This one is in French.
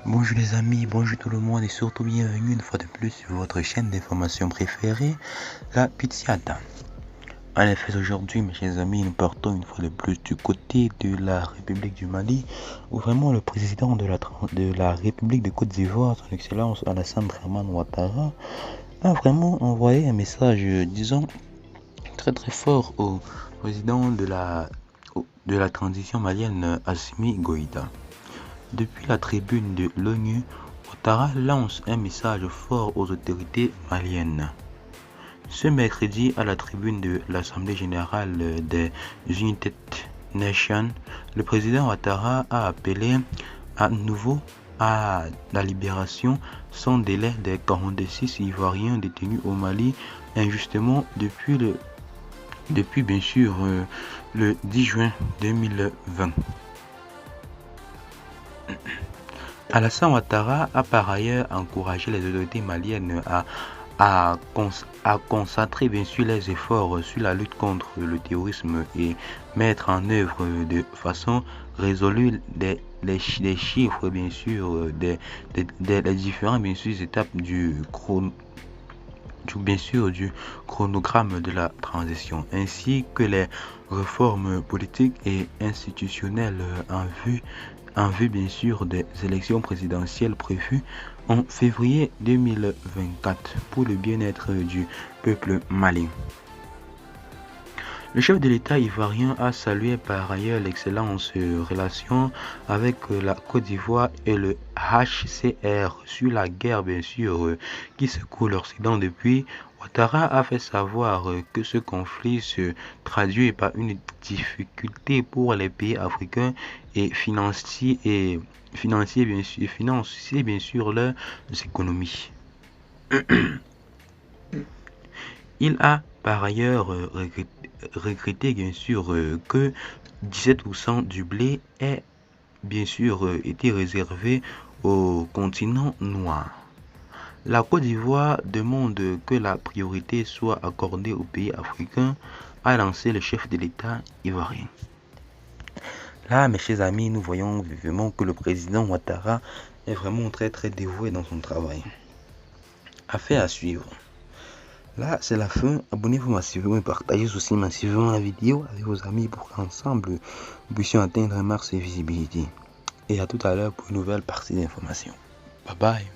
Bonjour les amis, bonjour tout le monde et surtout bienvenue une fois de plus sur votre chaîne d'information préférée, la Pizziata. En effet, aujourd'hui, mes chers amis, nous partons une fois de plus du côté de la République du Mali, où vraiment le président de la République de Côte d'Ivoire, son Excellence Alassane Dramane Ouattara, a vraiment envoyé un message, disons, très très fort au président de la transition malienne, Assimi Goïta. Depuis la tribune de l'ONU, Ouattara lance un message fort aux autorités maliennes. Ce mercredi, à la tribune de l'Assemblée générale des United Nations, le président Ouattara a appelé à nouveau à la libération sans délai des 46 Ivoiriens détenus au Mali injustement depuis bien sûr le 10 juin 2020. Alassane Ouattara a par ailleurs encouragé les autorités maliennes à concentrer bien sûr les efforts sur la lutte contre le terrorisme et mettre en œuvre de façon résolue les chiffres bien sûr des différentes bien sûr étapes du chronogramme de la transition, ainsi que les réformes politiques et institutionnelles en vue bien sûr des élections présidentielles prévues en février 2024 pour le bien-être du peuple malien. Le chef de l'État ivoirien a salué par ailleurs l'excellente relation avec la Côte d'Ivoire et le HCR sur la guerre bien sûr qui secoue l'Occident depuis. Ouattara a fait savoir que ce conflit se traduit par une difficulté pour les pays africains et financer bien sûr leurs économies. Il a par ailleurs regretté bien sûr que 17% du blé ait bien sûr été réservé au continent noir. La Côte d'Ivoire demande que la priorité soit accordée aux pays africains, a lancé le chef de l'État ivoirien. Là, mes chers amis, nous voyons vivement que le président Ouattara est vraiment très très dévoué dans son travail. Affaire à suivre. Là, c'est la fin. Abonnez-vous massivement et partagez aussi massivement la vidéo avec vos amis pour qu'ensemble nous puissions atteindre un max de visibilité. Et à tout à l'heure pour une nouvelle partie d'information. Bye bye.